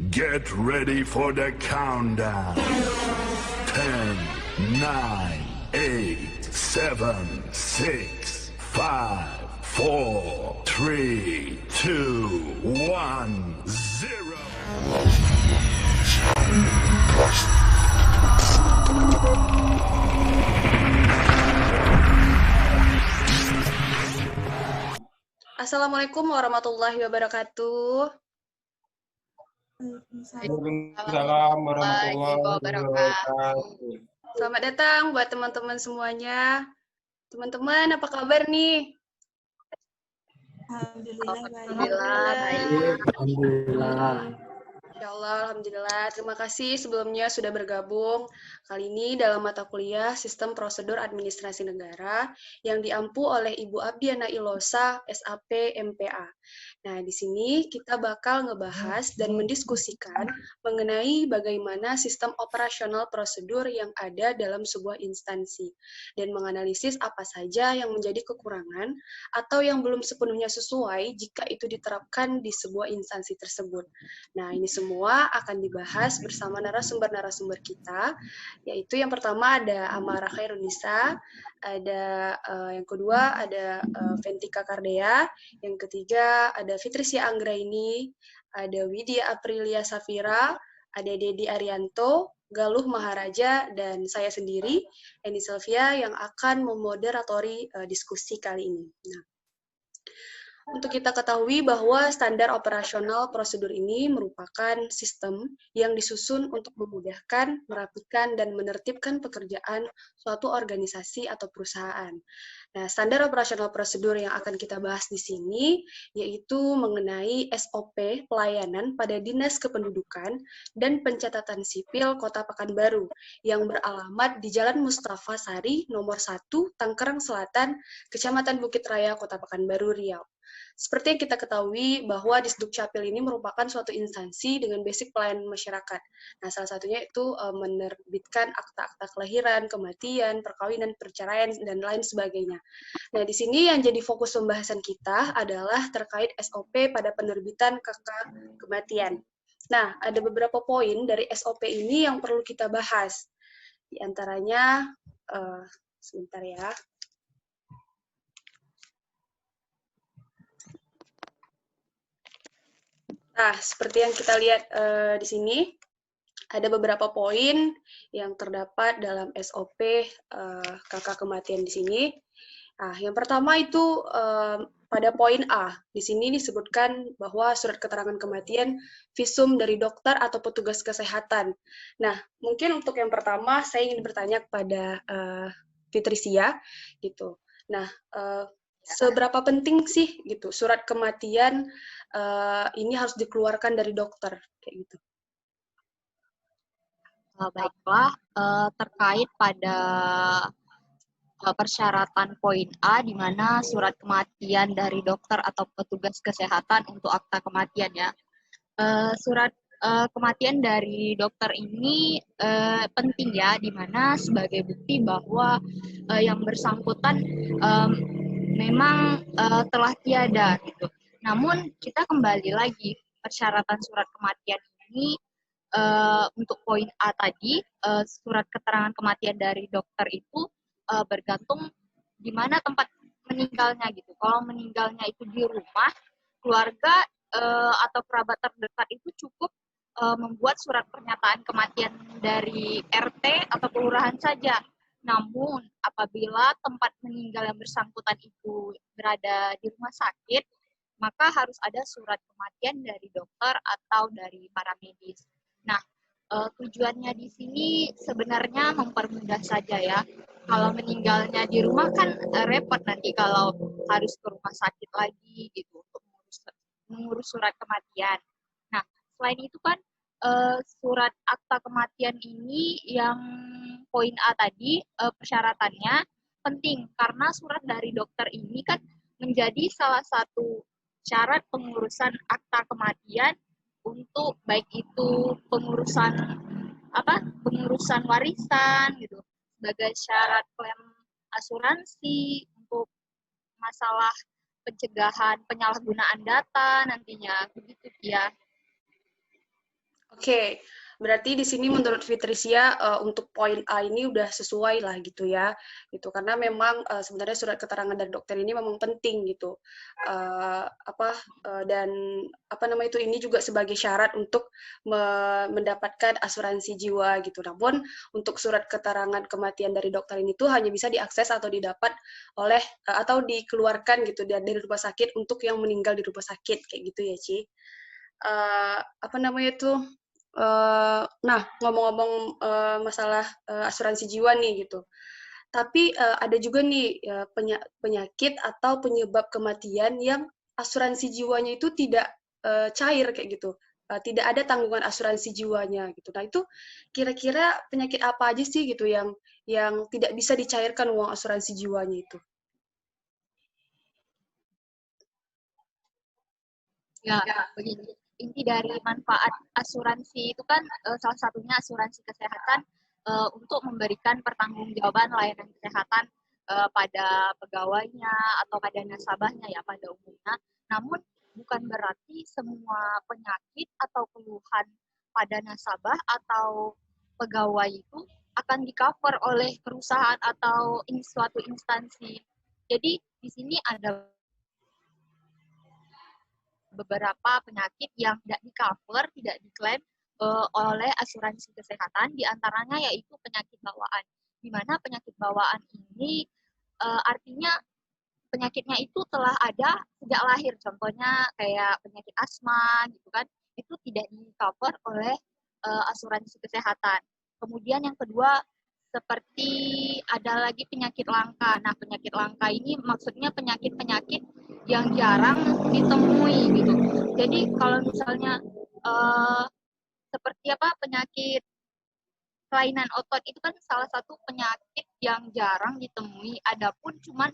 Get ready for the countdown. 10, 9, 8, 7, 6, 5, 4, 3, 2, 1, 0. Assalamualaikum warahmatullahi wabarakatuh. Waalaikumsalam warahmatullahi wabarakatuh. Selamat datang buat teman-teman semuanya. Teman-teman, apa kabar nih? Alhamdulillah baik. Alhamdulillah. Insyaallah, alhamdulillah. Terima kasih sebelumnya sudah bergabung. Kali ini dalam mata kuliah Sistem Prosedur Administrasi Negara yang diampu oleh Ibu Abdiana Ilosa, SAP MPA. Nah, di sini kita bakal ngebahas dan mendiskusikan mengenai bagaimana sistem operasional prosedur yang ada dalam sebuah instansi dan menganalisis apa saja yang menjadi kekurangan atau yang belum sepenuhnya sesuai jika itu diterapkan di sebuah instansi tersebut. Nah, ini semua akan dibahas bersama narasumber-narasumber kita, yaitu yang pertama ada Amara Khairunisa, ada yang kedua ada Ventika Kardea, yang ketiga ada Fitrisya Anggraini, ada Widya Aprilia Safira, ada Dedi Arianto, Galuh Maharaja, dan saya sendiri, Eni Sylvia, yang akan memoderatori diskusi kali ini. Nah, untuk kita ketahui bahwa standar operasional prosedur ini merupakan sistem yang disusun untuk memudahkan, merapikan, dan menertibkan pekerjaan suatu organisasi atau perusahaan. Nah, standar operasional prosedur yang akan kita bahas di sini yaitu mengenai SOP pelayanan pada Dinas Kependudukan dan Pencatatan Sipil Kota Pekanbaru yang beralamat di Jalan Mustafa Sari, nomor 1, Tangerang Selatan, Kecamatan Bukit Raya, Kota Pekanbaru, Riau. Seperti yang kita ketahui bahwa Disduk Capil ini merupakan suatu instansi dengan basic pelayanan masyarakat. Nah, salah satunya itu menerbitkan akta-akta kelahiran, kematian, perkawinan, perceraian, dan lain sebagainya. Nah, di sini yang jadi fokus pembahasan kita adalah terkait SOP pada penerbitan KK kematian. Nah, ada beberapa poin dari SOP ini yang perlu kita bahas. Di antaranya, sebentar ya. Nah, seperti yang kita lihat di sini, ada beberapa poin yang terdapat dalam SOP KK kematian di sini. Nah, yang pertama itu pada poin A. Di sini disebutkan bahwa surat keterangan kematian visum dari dokter atau petugas kesehatan. Nah, mungkin untuk yang pertama saya ingin bertanya kepada Fitrisya gitu. Nah, seberapa penting sih gitu surat kematian ini harus dikeluarkan dari dokter kayak gitu? Baiklah, terkait pada persyaratan poin A, di mana surat kematian dari dokter atau petugas kesehatan untuk akta kematian ya. Surat kematian dari dokter ini penting ya, di mana sebagai bukti bahwa yang bersangkutan memang telah tiada gitu. Namun kita kembali lagi, persyaratan surat kematian ini untuk poin A tadi, surat keterangan kematian dari dokter itu bergantung di mana tempat meninggalnya gitu. Kalau meninggalnya itu di rumah, keluarga atau kerabat terdekat itu cukup membuat surat pernyataan kematian dari RT atau kelurahan saja. Namun apabila tempat meninggal yang bersangkutan itu berada di rumah sakit, maka harus ada surat kematian dari dokter atau dari para medis. Nah, tujuannya di sini sebenarnya mempermudah saja ya. Kalau meninggalnya di rumah kan repot nanti kalau harus ke rumah sakit lagi gitu untuk mengurus surat kematian. Nah, selain itu kan surat akta kematian ini yang poin A tadi persyaratannya penting karena surat dari dokter ini kan menjadi salah satu syarat pengurusan akta kematian untuk baik itu pengurusan warisan gitu sebagai syarat klaim asuransi untuk masalah pencegahan penyalahgunaan data nantinya begitu ya. Oke, berarti di sini menurut Fitricia untuk poin A ini udah sesuai lah gitu ya, gitu. Karena memang sebenarnya surat keterangan dari dokter ini memang penting gitu. Dan apa namanya itu ini juga sebagai syarat untuk mendapatkan asuransi jiwa gitu. Namun untuk surat keterangan kematian dari dokter ini tuh hanya bisa diakses atau didapat oleh atau dikeluarkan gitu dari rumah sakit untuk yang meninggal di rumah sakit kayak gitu ya, Ci. Apa namanya itu? Nah, ngomong-ngomong masalah asuransi jiwa nih gitu. Tapi ada juga nih penyakit atau penyebab kematian yang asuransi jiwanya itu tidak cair kayak gitu. Tidak ada tanggungan asuransi jiwanya gitu. Nah, itu kira-kira penyakit apa aja sih gitu yang tidak bisa dicairkan uang asuransi jiwanya itu? Ya, begini. Inti dari manfaat asuransi itu kan salah satunya asuransi kesehatan untuk memberikan pertanggungjawaban layanan kesehatan pada pegawainya atau pada nasabahnya ya pada umumnya. Namun bukan berarti semua penyakit atau keluhan pada nasabah atau pegawai itu akan di-cover oleh perusahaan atau suatu instansi. Jadi di sini ada beberapa penyakit yang tidak di-cover, tidak diklaim oleh asuransi kesehatan, diantaranya yaitu penyakit bawaan. Di mana penyakit bawaan ini artinya penyakitnya itu telah ada sejak lahir, contohnya kayak penyakit asma gitu kan, itu tidak di-cover oleh asuransi kesehatan. Kemudian yang kedua, seperti ada lagi penyakit langka. Nah, penyakit langka ini maksudnya penyakit-penyakit yang jarang ditemui gitu. Jadi kalau misalnya seperti apa penyakit kelainan otot itu kan salah satu penyakit yang jarang ditemui. Adapun cuman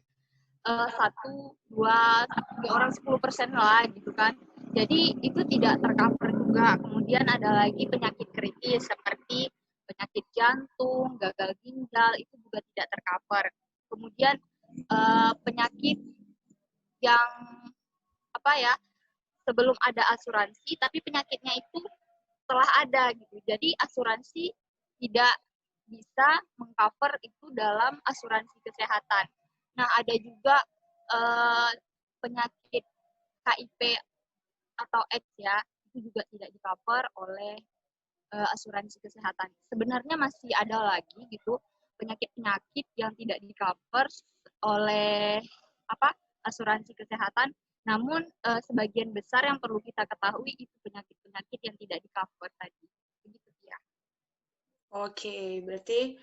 1, 2 orang 10% lah gitu kan. Jadi itu tidak tercover juga. Kemudian ada lagi penyakit kritis seperti penyakit jantung, gagal ginjal itu juga tidak tercover. Kemudian penyakit yang apa ya sebelum ada asuransi tapi penyakitnya itu telah ada gitu. Jadi asuransi tidak bisa mengcover itu dalam asuransi kesehatan. Nah, ada juga penyakit HIV atau AIDS ya, itu juga tidak di-cover oleh asuransi kesehatan. Sebenarnya masih ada lagi gitu penyakit-penyakit yang tidak di-cover oleh asuransi kesehatan. Namun sebagian besar yang perlu kita ketahui itu penyakit-penyakit yang tidak di-cover tadi. Begitu ya. Oke, berarti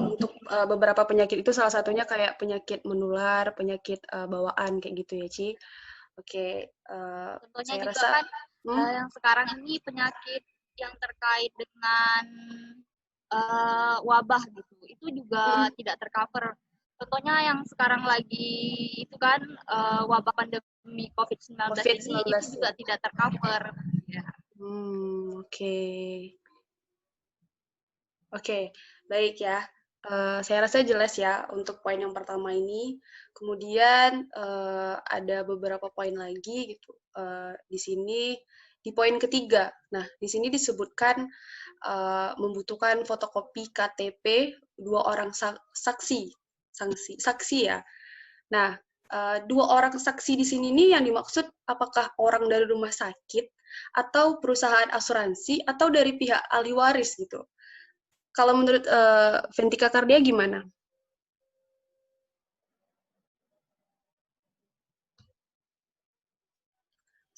untuk beberapa penyakit itu salah satunya kayak penyakit menular, penyakit bawaan kayak gitu ya, Ci. Oke, contohnya saya juga rasa kan yang sekarang ini penyakit yang terkait dengan wabah gitu, itu juga tidak tercover. Contohnya yang sekarang lagi itu kan wabah pandemi COVID-19 ini itu juga tidak tercover. Ya. Oke. Oke, baik ya. Saya rasa jelas ya untuk poin yang pertama ini. Kemudian ada beberapa poin lagi gitu di sini di poin ketiga. Nah, di sini disebutkan membutuhkan fotokopi KTP 2 orang saksi ya. Nah, 2 orang saksi di sini nih yang dimaksud apakah orang dari rumah sakit atau perusahaan asuransi atau dari pihak ahli waris gitu. Kalau menurut Ventika Kardia gimana?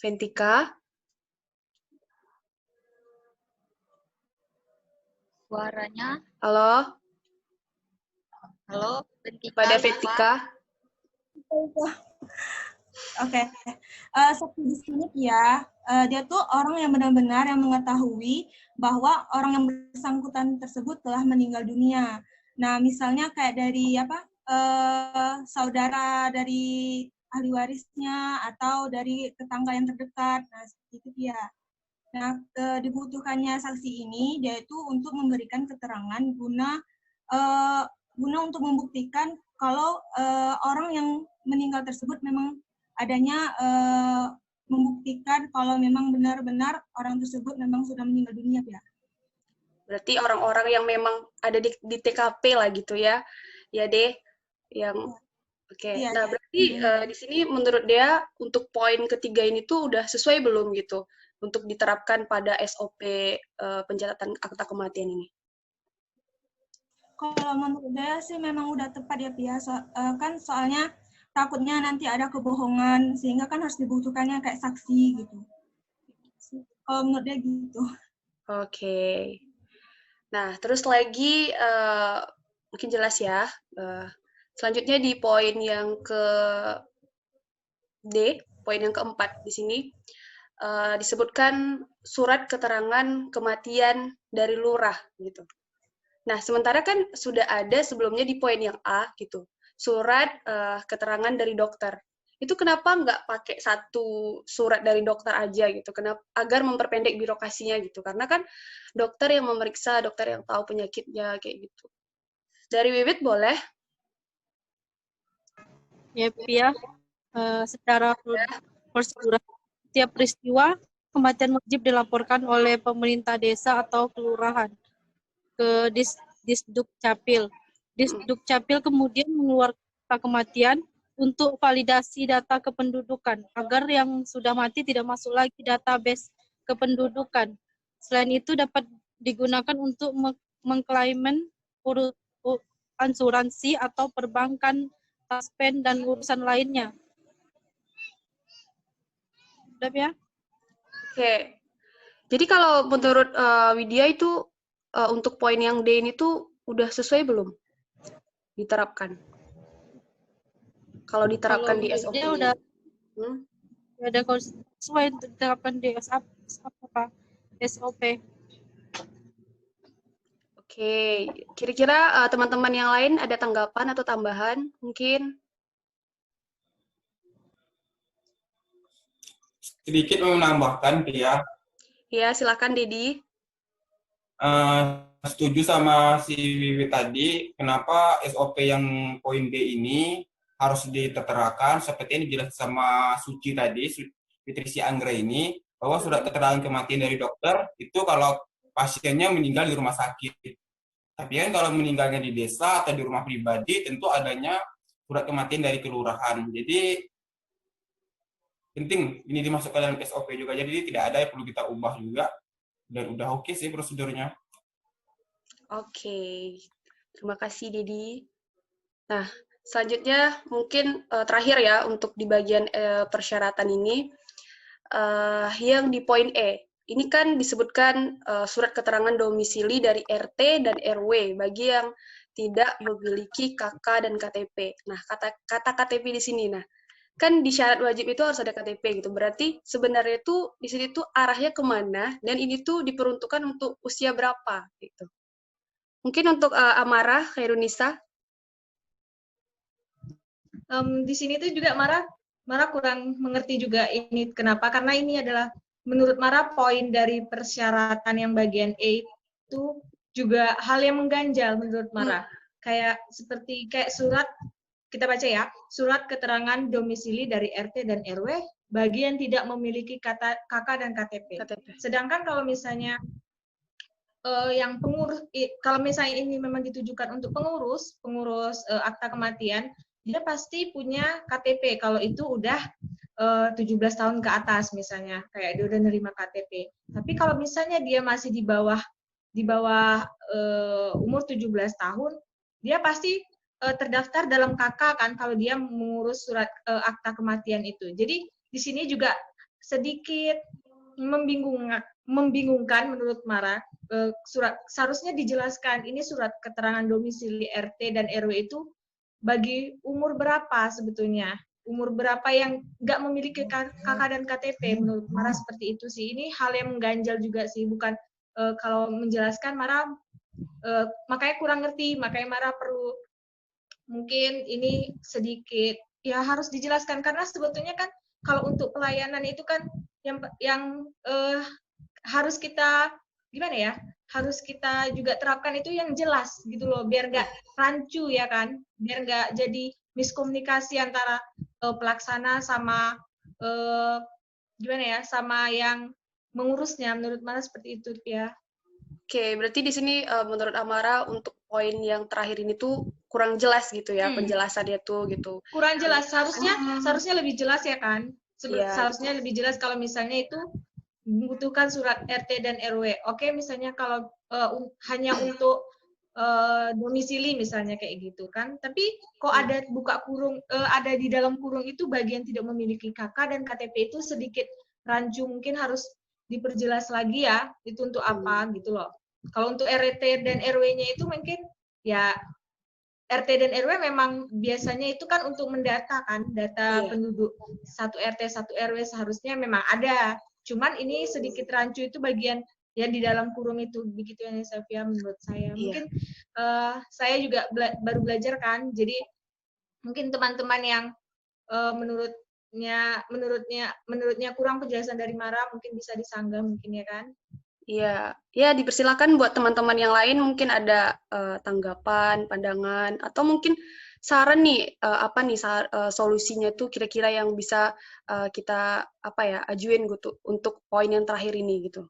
Ventika? Suaranya? Halo? Halo, Ventika? Pada Ventika? Oke. Seperti di sini ya, dia tuh orang yang benar-benar yang mengetahui bahwa orang yang bersangkutan tersebut telah meninggal dunia. Nah, misalnya kayak dari saudara dari ahli warisnya atau dari tetangga yang terdekat. Nah, seperti itu dia. Nah, dibutuhkannya saksi ini dia itu untuk memberikan keterangan guna untuk membuktikan kalau orang yang meninggal tersebut memang adanya membuktikan kalau memang benar-benar orang tersebut memang sudah meninggal dunia, ya. Berarti orang-orang yang memang ada di TKP lah gitu ya. Ya deh, yang oke. Iya, Nah, ya. berarti di sini menurut dia untuk poin ketiga ini tuh udah sesuai belum gitu untuk diterapkan pada SOP pencatatan akta kematian ini? Kalau menurut saya sih memang udah tepat ya, Pia. Kan soalnya takutnya nanti ada kebohongan, sehingga kan harus dibutuhkannya kayak saksi gitu. Kalau menurut dia gitu. Oke. Nah, terus lagi mungkin jelas ya. Selanjutnya di poin yang ke D, poin yang keempat di sini disebutkan surat keterangan kematian dari lurah gitu. Nah, sementara kan sudah ada sebelumnya di poin yang A gitu, surat keterangan dari dokter. Itu kenapa nggak pakai satu surat dari dokter aja gitu? Kenapa? Agar memperpendek birokrasinya gitu. Karena kan dokter yang memeriksa, dokter yang tahu penyakitnya kayak gitu. Dari Wiwit boleh? Ya, Pia. Secara prosedur, setiap peristiwa kematian wajib dilaporkan oleh pemerintah desa atau kelurahan ke Disduk Capil. Disduk Capil kemudian mengeluarkan akta kematian untuk validasi data kependudukan agar yang sudah mati tidak masuk lagi database kependudukan. Selain itu dapat digunakan untuk mengklaimen asuransi atau perbankan, taspen, dan urusan lainnya. Udah ya? Oke. Jadi kalau menurut Widya itu untuk poin yang D ini tuh udah sesuai belum diterapkan? Kalau diterapkan di SOP. Udah ada sesuai diterapkan di SOP. Oke, kira-kira teman-teman yang lain ada tanggapan atau tambahan mungkin? Sedikit menambahkan, Pia. Ya, silakan Dedi. Setuju sama si Wiwi tadi, kenapa SOP yang poin B ini harus diterapkan seperti yang dijelaskan sama Suci tadi, Fitrisi Anggra ini, bahwa surat keterangan kematian dari dokter itu kalau pasiennya meninggal di rumah sakit. Tapi kan kalau meninggalnya di desa atau di rumah pribadi, tentu adanya surat kematian dari kelurahan. Jadi penting ini dimasukkan dalam SOP juga. Jadi tidak ada yang perlu kita ubah juga. Dan udah oke sih prosedurnya. Oke, terima kasih Dedi. Nah, selanjutnya mungkin terakhir ya untuk di bagian persyaratan ini, yang di poin E. Ini kan disebutkan surat keterangan domisili dari RT dan RW bagi yang tidak memiliki KK dan KTP. Nah, kata KTP di sini, nah, kan di syarat wajib itu harus ada KTP gitu. Berarti sebenarnya itu di sini tuh arahnya kemana dan ini tuh diperuntukkan untuk usia berapa gitu. Mungkin untuk Amara, Khairunisa. Di sini tuh juga Mara kurang mengerti juga ini kenapa, karena ini adalah menurut Mara poin dari persyaratan yang bagian E itu juga hal yang mengganjal menurut Mara. Kayak surat, kita baca ya, surat keterangan domisili dari RT dan RW bagi yang tidak memiliki KK dan KTP. Sedangkan kalau misalnya yang pengurus, kalau misalnya ini memang ditujukan untuk pengurus akta kematian, dia pasti punya KTP kalau itu udah 17 tahun ke atas misalnya, kayak dia udah nerima KTP. Tapi kalau misalnya dia masih di bawah umur 17 tahun, dia pasti terdaftar dalam KK kan kalau dia mengurus surat akta kematian itu. Jadi di sini juga sedikit membingungkan menurut Mara. Seharusnya dijelaskan ini surat keterangan domisili RT dan RW itu bagi umur berapa sebetulnya, umur berapa yang nggak memiliki KK dan KTP. Menurut Mara seperti itu sih. Ini hal yang mengganjal juga sih, bukan kalau menjelaskan Mara makanya kurang ngerti, makanya Mara perlu mungkin ini sedikit ya harus dijelaskan, karena sebetulnya kan kalau untuk pelayanan itu kan yang harus kita gimana ya, harus kita juga terapkan itu yang jelas gitu loh, biar nggak rancu ya kan, biar nggak jadi miskomunikasi antara pelaksana sama gimana ya, sama yang mengurusnya. Menurut Mara seperti itu ya. Oke, berarti di sini menurut Amara untuk poin yang terakhir ini tuh kurang jelas gitu ya penjelasannya tuh gitu. Kurang jelas, seharusnya lebih jelas ya kan. Iya, Seharusnya lebih jelas kalau misalnya itu membutuhkan surat RT dan RW. Oke, misalnya kalau hanya untuk domisili misalnya kayak gitu kan. Tapi kok ada buka kurung, ada di dalam kurung itu bagian tidak memiliki KK dan KTP itu sedikit rancu, mungkin harus diperjelas lagi ya, itu untuk apa gitu loh. Kalau untuk RT dan RW-nya itu mungkin ya RT dan RW memang biasanya itu kan untuk mendata kan, data penduduk satu RT, satu RW seharusnya memang ada. Cuman ini sedikit rancu itu bagian yang di dalam kurung itu, begitu ya Safia menurut saya. Mungkin saya juga baru belajar kan, jadi mungkin teman-teman yang menurutnya kurang penjelasan dari Mara mungkin bisa disanggah mungkin ya kan. Iya, ya dipersilakan buat teman-teman yang lain mungkin ada tanggapan, pandangan, atau mungkin saran nih apa nih solusinya tuh kira-kira yang bisa kita apa ya ajuin gitu untuk poin yang terakhir ini gitu.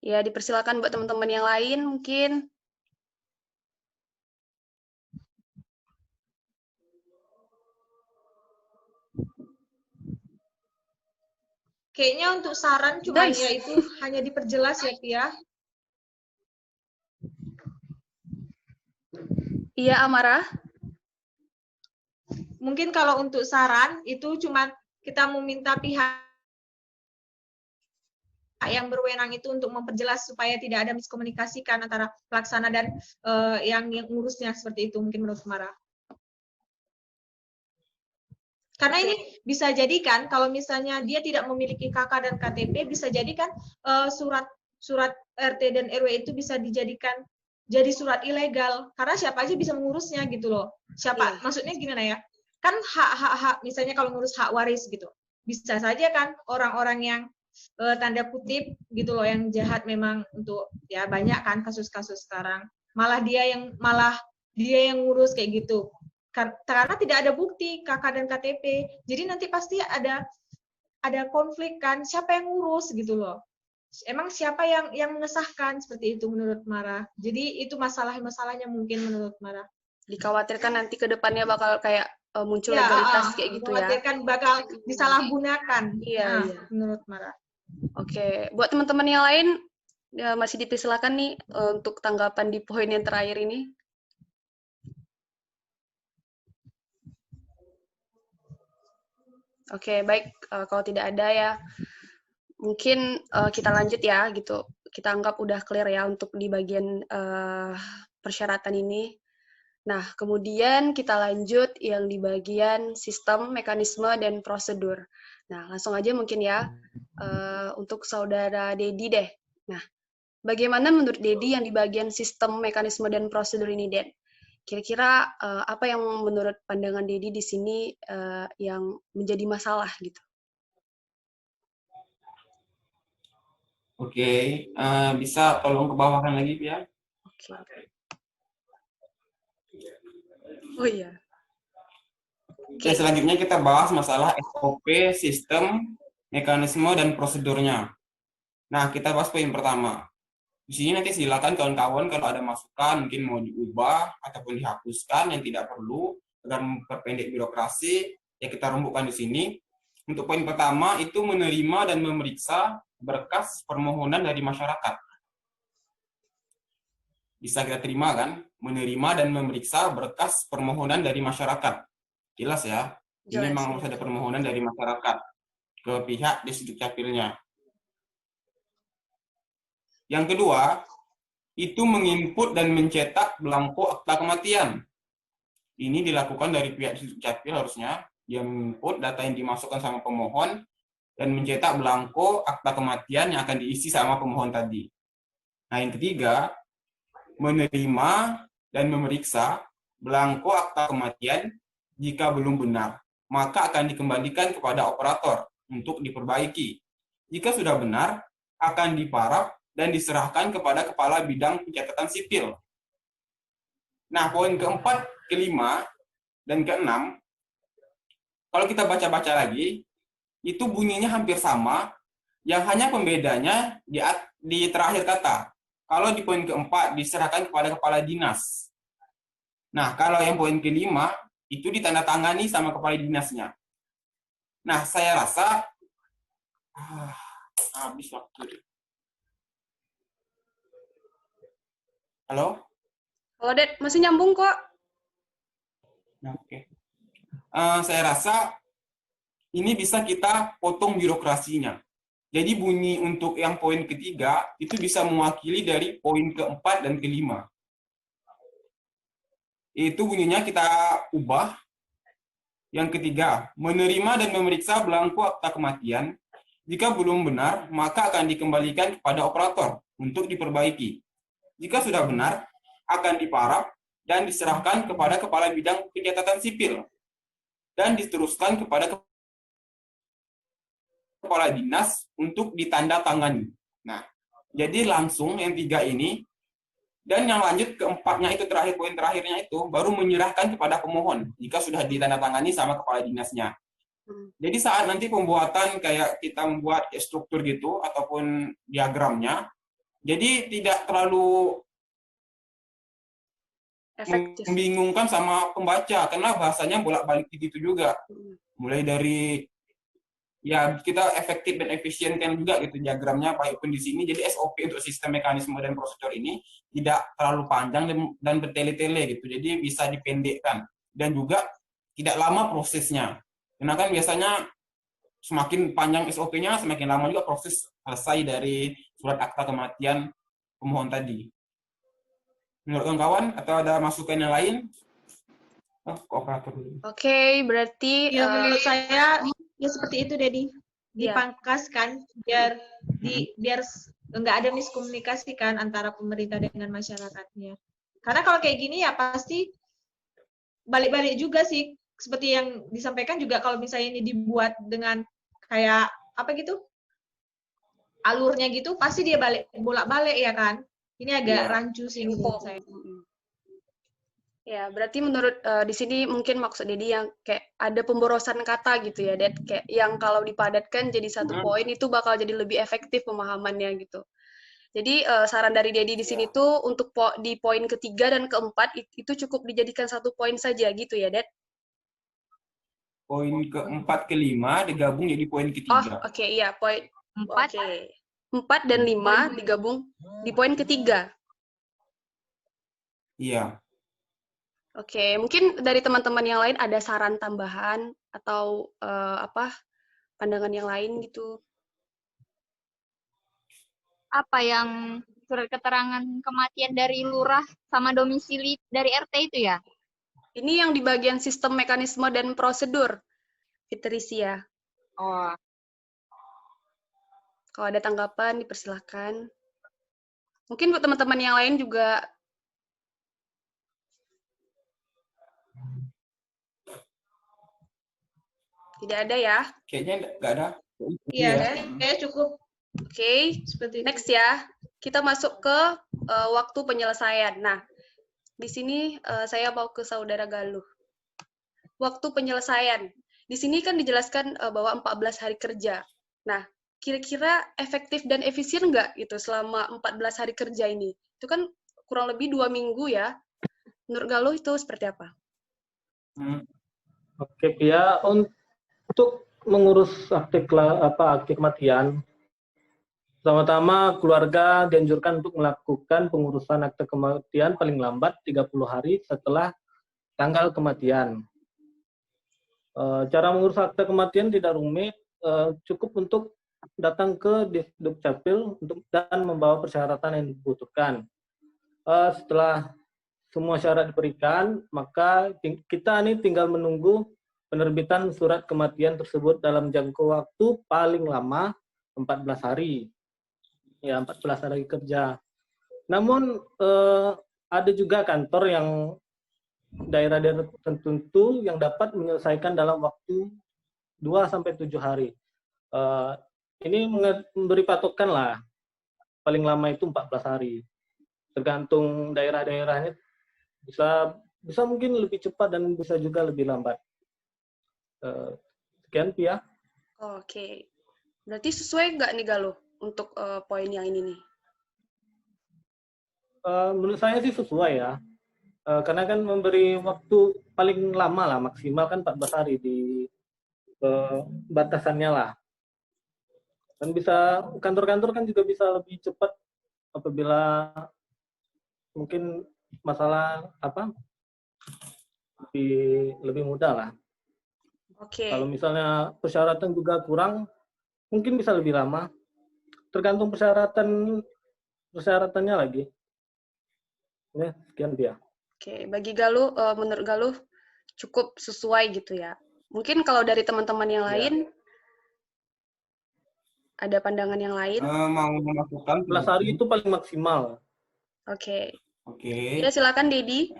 Ya dipersilakan buat teman-teman yang lain mungkin. Kayaknya untuk saran cuma ya itu hanya diperjelas ya Pia. Iya Amara. Mungkin kalau untuk saran itu cuma kita meminta pihak yang berwenang itu untuk memperjelas supaya tidak ada miskomunikasikan antara pelaksana dan yang ngurusnya seperti itu mungkin menurut Mara. Karena ini bisa jadi kan kalau misalnya dia tidak memiliki KK dan KTP bisa jadi kan surat RT dan RW itu bisa dijadikan jadi surat ilegal karena siapa aja bisa mengurusnya gitu loh. Siapa? Maksudnya gimana ya? Kan hak misalnya kalau ngurus hak waris gitu. Bisa saja kan orang-orang yang tanda kutip gitu loh yang jahat memang untuk ya banyak kan kasus-kasus sekarang. Malah dia yang ngurus kayak gitu. Karena tidak ada bukti KK dan KTP, jadi nanti pasti ada konflik kan, siapa yang ngurus gitu loh. Emang siapa yang mengesahkan seperti itu menurut Mara. Jadi itu masalahnya mungkin menurut Mara. Dikhawatirkan nanti ke depannya bakal kayak muncul legalitas kayak gitu ya. Dikhawatirkan bakal disalahgunakan. Iya. Menurut Mara. Oke, buat teman-teman yang lain masih dipersilakan nih untuk tanggapan di poin yang terakhir ini. Oke, baik. Kalau tidak ada ya, mungkin kita lanjut ya, gitu. Kita anggap udah clear ya untuk di bagian persyaratan ini. Nah, kemudian kita lanjut yang di bagian sistem, mekanisme, dan prosedur. Nah, langsung aja mungkin ya, untuk Saudara Dedi deh. Nah, bagaimana menurut Dedi yang di bagian sistem, mekanisme, dan prosedur ini, Den? Kira-kira apa yang menurut pandangan Dedi di sini yang menjadi masalah gitu? Oke, bisa tolong ke bawahkan lagi ya? Oke. Oh iya. Oke, selanjutnya kita bahas masalah SOP, sistem, mekanisme, dan prosedurnya. Nah, kita bahas poin pertama. Di sini nanti silakan kawan-kawan kalau ada masukan mungkin mau diubah ataupun dihapuskan yang tidak perlu agar memperpendek birokrasi, ya kita rumputkan di sini. Untuk poin pertama itu menerima dan memeriksa berkas permohonan dari masyarakat. Bisa kita terima kan? Menerima dan memeriksa berkas permohonan dari masyarakat. Jelas ya? Ini memang harus ada permohonan dari masyarakat ke pihak Disduk Capilnya. Yang kedua, itu menginput dan mencetak belangko akta kematian. Ini dilakukan dari pihak Disduk Capil harusnya, dia menginput data yang dimasukkan sama pemohon dan mencetak belangko akta kematian yang akan diisi sama pemohon tadi. Nah, yang ketiga, menerima dan memeriksa belangko akta kematian jika belum benar, maka akan dikembalikan kepada operator untuk diperbaiki. Jika sudah benar, akan diparaf dan diserahkan kepada Kepala Bidang Pencatatan Sipil. Nah, poin keempat, kelima, dan keenam, kalau kita baca-baca lagi, itu bunyinya hampir sama, yang hanya pembedanya di terakhir kata. Kalau di poin keempat diserahkan kepada kepala dinas. Nah, kalau yang poin kelima itu ditandatangani sama kepala dinasnya. Nah, saya rasa habis waktu. Halo? Halo, Det. Masih nyambung kok. Nah, oke. Saya rasa ini bisa kita potong birokrasinya. Jadi bunyi untuk yang poin ketiga itu bisa mewakili dari poin keempat dan kelima. Itu bunyinya kita ubah. Yang ketiga, menerima dan memeriksa belangko akta kematian. Jika belum benar, maka akan dikembalikan kepada operator untuk diperbaiki. Jika sudah benar, akan diparaf dan diserahkan kepada kepala bidang pencatatan sipil dan diteruskan kepada kepala dinas untuk ditandatangani. Nah, jadi langsung yang tiga ini, dan yang lanjut keempatnya itu terakhir, poin terakhirnya itu baru menyerahkan kepada pemohon jika sudah ditandatangani sama kepala dinasnya. Jadi saat nanti pembuatan kayak kita membuat struktur gitu ataupun diagramnya, jadi tidak terlalu Efektif. membingungkan sama pembaca karena bahasanya bolak-balik gitu juga. Mulai dari ya kita efektif dan efisienkan juga gitu diagramnya baik pun di sini. Jadi SOP untuk sistem mekanisme dan prosedur ini tidak terlalu panjang dan bertele-tele gitu. Jadi bisa dipendekkan dan juga tidak lama prosesnya. Karena kan biasanya semakin panjang SOP-nya semakin lama juga proses selesai dari surat akta kematian pemohon tadi. Menurut kawan-kawan atau ada masukan yang lain? Kooperator dulu. Oke, berarti Ya, menurut saya ya seperti itu, Dedi. Iya. Dipangkaskan biar nggak ada miskomunikasi kan antara pemerintah dengan masyarakatnya. Karena kalau kayak gini ya pasti balik-balik juga sih. Seperti yang disampaikan juga kalau misalnya ini dibuat dengan kayak apa gitu, alurnya gitu, pasti dia bolak-balik ya kan. Ini agak rancu sih menurut saya. ya, berarti menurut di sini mungkin maksud Dedi yang kayak ada pemborosan kata gitu ya, Det. Kayak yang kalau dipadatkan jadi satu poin itu bakal jadi lebih efektif pemahamannya gitu. Jadi saran dari Dedi di sini tuh untuk di poin ketiga dan keempat itu cukup dijadikan satu poin saja gitu ya, Det. Poin keempat kelima digabung jadi poin Oh, ketiga. oke, iya, poin 4. Oke. 4 dan 5 digabung di poin ketiga. Iya. Oke, mungkin dari teman-teman yang lain ada saran tambahan atau pandangan yang lain gitu. Apa yang surat keterangan kematian dari lurah sama domisili dari RT itu ya? Ini yang di bagian sistem mekanisme dan prosedur, Fitrisia. Oh, Kalau ada tanggapan, dipersilahkan. Mungkin buat teman-teman yang lain juga. Tidak ada ya? Kayaknya nggak ada. Iya, kayak cukup. Oke, Seperti next ya. Kita masuk ke waktu penyelesaian. Nah, di sini saya mau ke Saudara Galuh. Waktu penyelesaian. Di sini kan dijelaskan bahwa 14 hari kerja. Nah, kira-kira efektif dan efisien nggak gitu selama 14 hari kerja ini? Itu kan kurang lebih 2 minggu ya. Menurut Galuh itu seperti apa? Oke, Pia, untuk mengurus akte kematian, pertama-tama keluarga dianjurkan untuk melakukan pengurusan akte kematian paling lambat 30 hari setelah tanggal kematian. Cara mengurus akte kematian tidak rumit, cukup untuk datang ke Dukcapil dan membawa persyaratan yang dibutuhkan. Setelah semua syarat diberikan, maka kita ini tinggal menunggu penerbitan surat kematian tersebut dalam jangka waktu paling lama 14 hari. Ya, 14 hari kerja. Namun ada juga kantor yang daerah-daerah tertentu yang dapat menyelesaikan dalam waktu 2-7 hari. Ini memberi patokan lah, paling lama itu 14 hari. Tergantung daerah-daerahnya, bisa mungkin lebih cepat dan bisa juga lebih lambat. Sekian, Pia. Oke. Berarti sesuai nggak nih Galuh untuk poin yang ini nih? Menurut saya sih sesuai ya. Karena kan memberi waktu paling lama lah, maksimal kan 14 hari di batasannya lah. Dan bisa kantor-kantor kan juga bisa lebih cepat apabila mungkin masalah apa lebih mudah lah. Oke. Kalau misalnya persyaratan juga kurang, mungkin bisa lebih lama. Tergantung persyaratannya lagi. Ya, sekian dia. Oke, bagi Galuh, menurut Galuh cukup sesuai gitu ya. Mungkin kalau dari teman-teman yang lain, ada pandangan yang lain? Mau melakukan 14 hari itu paling maksimal. Oke. Oke. Ya, silakan Dedi.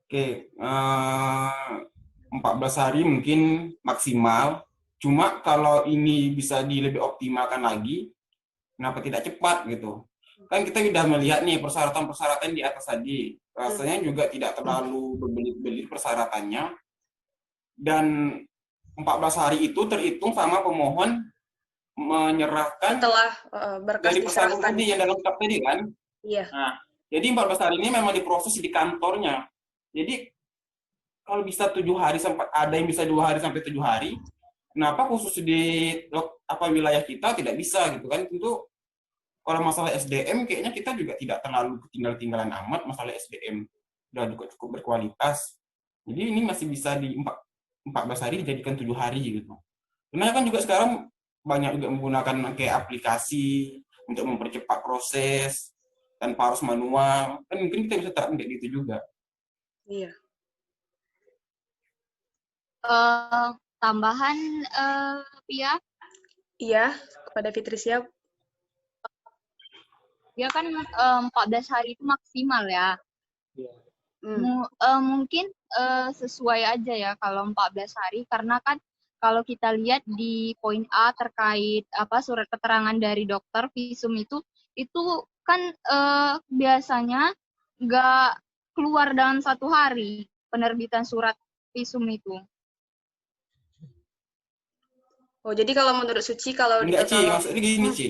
Oke, 14 hari mungkin maksimal. Cuma kalau ini bisa lebih optimalkan lagi, kenapa tidak cepat gitu? Kan kita sudah melihat nih persyaratan-persyaratan di atas tadi. Rasanya juga tidak terlalu berbelit-belit persyaratannya. Dan 14 hari itu terhitung sama pemohon menyerahkan Setelah berkas dari persyaratan diserahkan. tadi yang dalam kitab tadi kan. Iya. Nah, jadi 14 hari ini memang diproses di kantornya. Jadi kalau bisa 7 hari sampai ada yang bisa 2 hari sampai 7 hari, kenapa khusus di wilayah kita tidak bisa gitu kan? Tentu kalau masalah SDM kayaknya kita juga tidak terlalu ketinggalan amat masalah SDM. Udah cukup berkualitas. Jadi ini masih bisa di 14 hari dijadikan 7 hari gitu. Karena kan juga sekarang banyak juga menggunakan kayak aplikasi untuk mempercepat proses tanpa harus manual. Kan mungkin kita bisa terapkan kayak gitu juga. Iya. Tambahan Pia? Iya, kepada Fitrisya. Dia kan 14 hari itu maksimal ya. Mungkin sesuai aja ya kalau 14 hari, karena kan kalau kita lihat di poin A terkait surat keterangan dari dokter visum itu kan biasanya nggak keluar dalam 1 hari penerbitan surat visum itu. Oh, jadi kalau menurut Suci kalau enggak, Ci, maksudnya gini, Ci.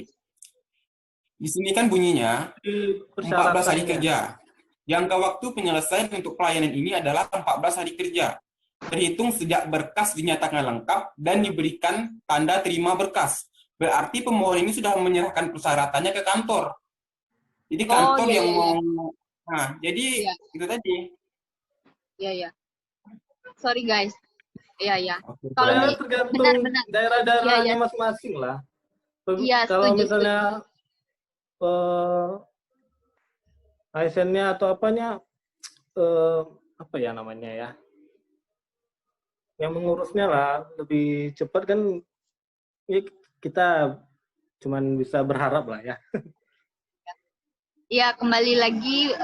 Di sini kan bunyinya 14 hari kerja. Jangka waktu penyelesaian untuk pelayanan ini adalah 14 hari kerja. Terhitung sejak berkas dinyatakan lengkap dan diberikan tanda terima berkas. Berarti pemohon ini sudah menyerahkan persyaratannya ke kantor. Jadi kantor yang mau... Nah, jadi itu tadi. Iya. Sorry guys. Iya. Kalau tergantung daerah-daerahnya masing-masing lah. Iya, kalau misalnya ASN-nya atau apanya, apa ya namanya ya, yang mengurusnya lah lebih cepat kan, ya kita cuman bisa berharap lah ya. Ya, kembali lagi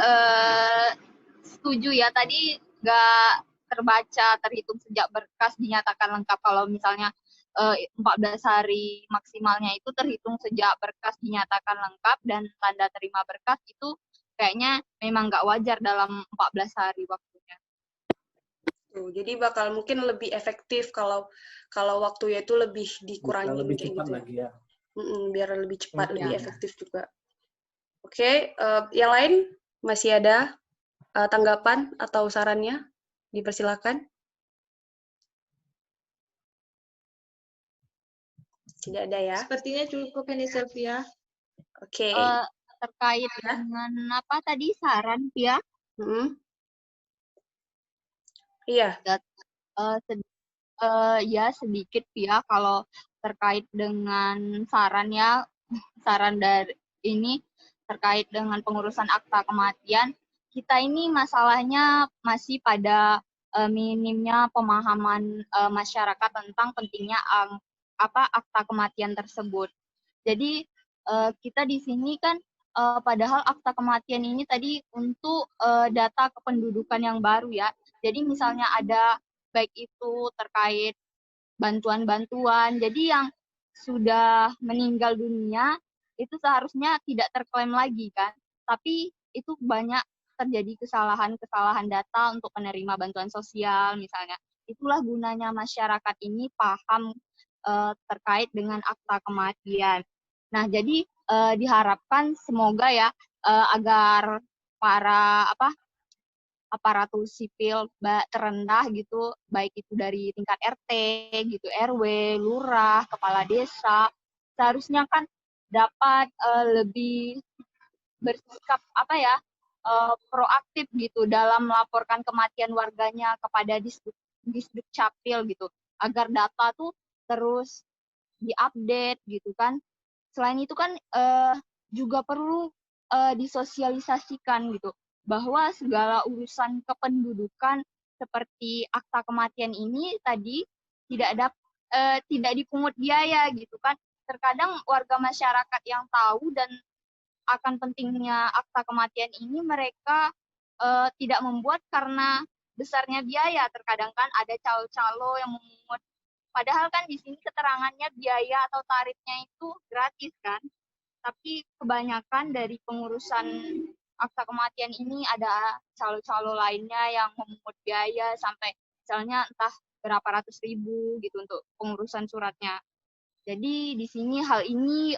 setuju ya, tadi nggak terbaca terhitung sejak berkas dinyatakan lengkap. Kalau misalnya 14 hari maksimalnya itu terhitung sejak berkas dinyatakan lengkap dan tanda terima berkas, itu kayaknya memang nggak wajar dalam 14 hari waktunya. Jadi bakal mungkin lebih efektif kalau waktunya itu lebih dikurangi lebih kayak cepat gitu. lagi ya. Biar lebih cepat, lebih efektif juga. Oke, yang lain masih ada tanggapan atau sarannya? Dipersilakan. Tidak ada ya? Sepertinya cukup ini, Sylvia. Oke. Terkait dengan apa tadi saran, Pia? Iya. Ya sedikit Pia, kalau terkait dengan saran dari ini terkait dengan pengurusan akta kematian, kita ini masalahnya masih pada minimnya pemahaman masyarakat tentang pentingnya akta kematian tersebut. Jadi kita di sini kan padahal akta kematian ini tadi untuk data kependudukan yang baru ya. Jadi misalnya ada baik itu terkait bantuan-bantuan, jadi yang sudah meninggal dunia itu seharusnya tidak terklaim lagi kan. Tapi itu banyak terjadi kesalahan data untuk penerima bantuan sosial misalnya. itulah gunanya masyarakat ini paham terkait dengan akta kematian. Nah, jadi diharapkan semoga ya agar para aparatur sipil terendah gitu, baik itu dari tingkat RT gitu, RW, lurah, kepala desa, seharusnya kan dapat lebih bersikap proaktif gitu dalam melaporkan kematian warganya kepada Disduk Capil gitu, agar data tuh terus diupdate gitu kan. Selain itu kan juga perlu disosialisasikan gitu, bahwa segala urusan kependudukan seperti akta kematian ini tadi tidak dipungut biaya gitu kan. Terkadang warga masyarakat yang tahu dan akan pentingnya akta kematian ini mereka tidak membuat karena besarnya biaya. Terkadang kan ada calo-calo yang memungut, padahal kan di sini keterangannya biaya atau tarifnya itu gratis kan. Tapi kebanyakan dari pengurusan akta kematian ini ada calo-calo lainnya yang memungut biaya sampai misalnya entah berapa ratus ribu gitu untuk pengurusan suratnya. Jadi di sini hal ini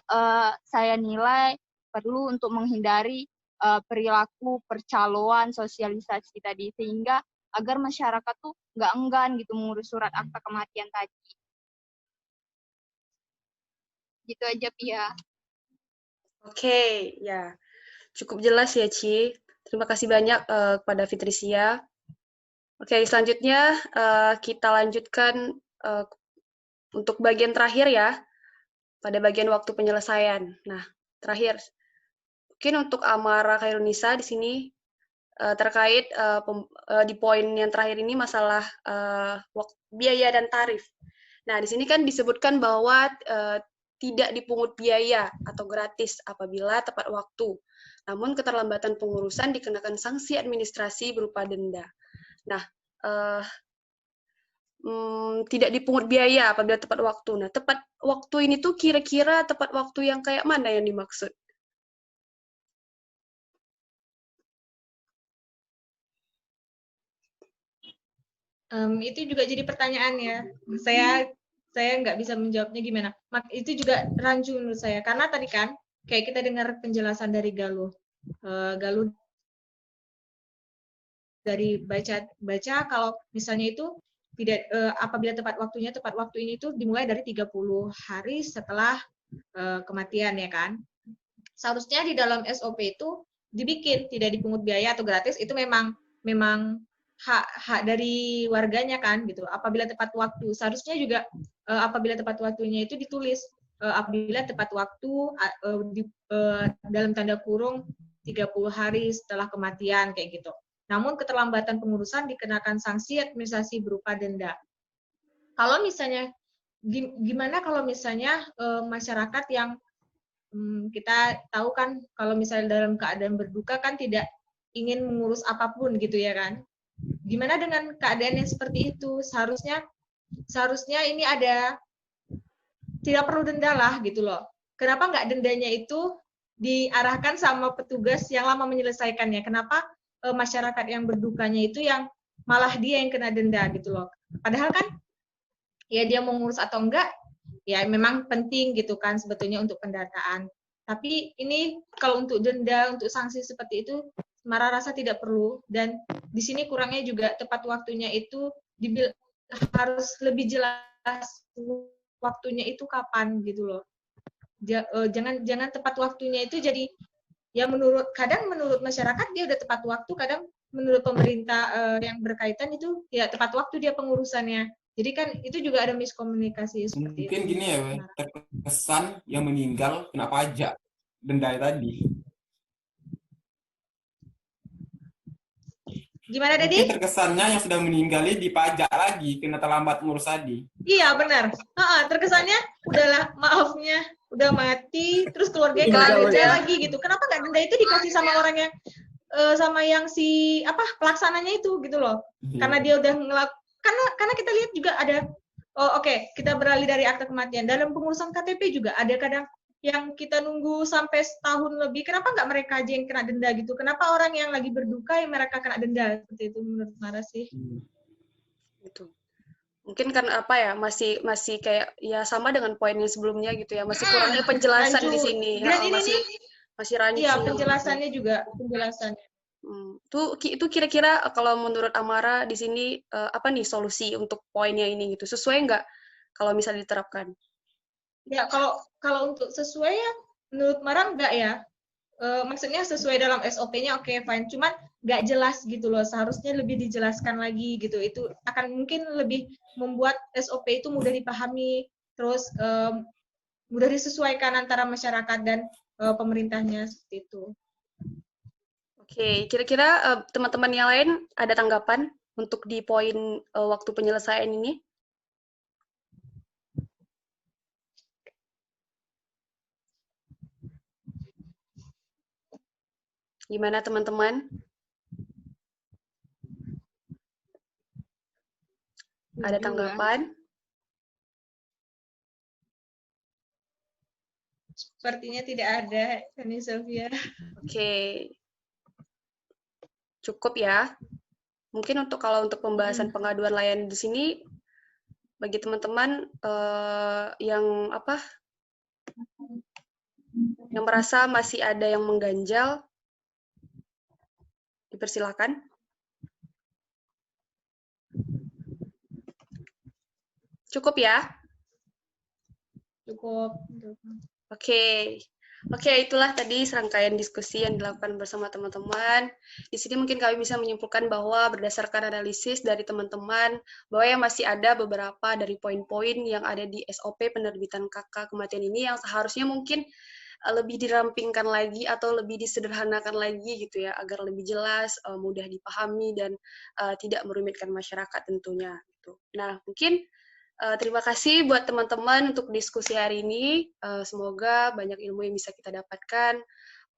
saya nilai perlu untuk menghindari perilaku percaloan sosialisasi tadi, sehingga agar masyarakat tuh nggak enggan gitu mengurus surat akta kematian tadi. Gitu aja, Pia. Oke, ya. Cukup jelas ya, Ci. Terima kasih banyak kepada Fitricia. Oke, selanjutnya kita lanjutkan untuk bagian terakhir ya, pada bagian waktu penyelesaian. Nah, terakhir, mungkin untuk Amara Khairunisa di sini terkait di poin yang terakhir ini masalah biaya dan tarif. Nah, di sini kan disebutkan bahwa tidak dipungut biaya atau gratis apabila tepat waktu. Namun keterlambatan pengurusan dikenakan sanksi administrasi berupa denda. Nah, tidak dipungut biaya apabila tepat waktu. Nah, tepat waktu ini tuh kira-kira tepat waktu yang kayak mana yang dimaksud? Itu juga jadi pertanyaan ya. Saya nggak bisa menjawabnya gimana. Itu juga rancu menurut saya. Karena tadi kan, kayak kita dengar penjelasan dari Galuh. Galuh dari baca kalau misalnya itu tidak apabila tepat waktu ini itu dimulai dari 30 hari setelah kematian ya kan. Seharusnya di dalam SOP itu dibikin tidak dipungut biaya atau gratis, itu memang hak dari warganya kan gitu. Apabila tepat waktu, seharusnya juga apabila tepat waktunya itu ditulis apabila tepat waktu dalam tanda kurung 30 hari setelah kematian kayak gitu. Namun keterlambatan pengurusan dikenakan sanksi administrasi berupa denda. Kalau misalnya gimana kalau misalnya masyarakat yang kita tahu kan kalau misalnya dalam keadaan berduka kan tidak ingin mengurus apapun gitu ya kan. Gimana dengan keadaan yang seperti itu? Seharusnya ini ada, tidak perlu denda lah gitu loh. Kenapa nggak dendanya itu diarahkan sama petugas yang lama menyelesaikannya? Kenapa masyarakat yang berdukanya itu yang malah dia yang kena denda gitu loh? Padahal kan ya dia mau ngurus atau enggak, ya memang penting gitu kan sebetulnya untuk pendataan. Tapi ini kalau untuk denda, untuk sanksi seperti itu, Mara rasa tidak perlu, dan di sini kurangnya juga tepat waktunya itu harus lebih jelas waktunya itu kapan gitu loh. Jangan tepat waktunya itu jadi ya kadang menurut masyarakat dia udah tepat waktu, kadang menurut pemerintah yang berkaitan itu ya tepat waktu dia pengurusannya. Jadi kan itu juga ada miskomunikasi seperti mungkin itu. Gini ya, terkesan yang meninggal kena pajak denda tadi. Gimana tadi? Mungkin terkesannya yang sudah meninggal dipajak lagi, kena terlambat ngurus tadi. Iya benar. Terkesannya udahlah maafnya udah mati, terus keluarganya kena denda lagi gitu. Kenapa nggak denda itu dikasih sama orang yang sama yang si pelaksananya itu gitu loh? Karena dia udah karena kita lihat juga ada. Oke, kita beralih dari akta kematian. Dalam pengurusan KTP juga ada kadang yang kita nunggu sampai setahun lebih, kenapa nggak mereka aja yang kena denda gitu? Kenapa orang yang lagi berduka yang mereka kena denda? Seperti itu menurut Mara sih. Gitu. Mungkin kan apa ya, masih kayak ya sama dengan poin yang sebelumnya gitu ya, masih kurangnya penjelasan di Rancu. sini. Dan Ya, ini nih, masih rancu. iya penjelasannya juga, penjelasannya. Itu kira-kira kalau menurut Amara di sini apa nih solusi untuk poinnya ini gitu? Sesuai nggak kalau misalnya diterapkan? Ya, kalau untuk sesuai ya, menurut Mara enggak ya. Maksudnya sesuai dalam SOP-nya oke, fine. Cuman nggak jelas gitu loh. Seharusnya lebih dijelaskan lagi gitu. Itu akan mungkin lebih membuat SOP itu mudah dipahami, terus mudah disesuaikan antara masyarakat dan pemerintahnya seperti itu. Oke, kira-kira teman-teman yang lain ada tanggapan untuk di poin waktu penyelesaian ini? Gimana teman-teman? Ada tanggapan? Sepertinya tidak ada, Kani Sofia. Oke. Cukup ya. Mungkin kalau untuk pembahasan pengaduan layanan di sini, bagi teman-teman yang merasa masih ada yang mengganjal, dipersilakan. Cukup ya? Cukup. Oke, itulah tadi serangkaian diskusi yang dilakukan bersama teman-teman. Di sini mungkin kami bisa menyimpulkan bahwa berdasarkan analisis dari teman-teman, bahwa yang masih ada beberapa dari poin-poin yang ada di SOP penerbitan KK kematian ini yang seharusnya mungkin lebih dirampingkan lagi atau lebih disederhanakan lagi gitu ya, agar lebih jelas, mudah dipahami, dan tidak merumitkan masyarakat tentunya. Gitu. Nah, mungkin terima kasih buat teman-teman untuk diskusi hari ini. Semoga banyak ilmu yang bisa kita dapatkan.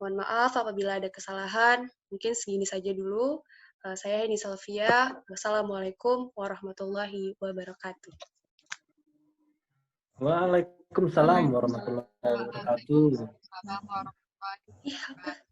Mohon maaf apabila ada kesalahan. Mungkin segini saja dulu. Saya Heni Salvia. Wassalamualaikum warahmatullahi wabarakatuh. Waalaikumsalam warahmatullahi wabarakatuh. Waalaikumsalam warahmatullahi wabarakatuh.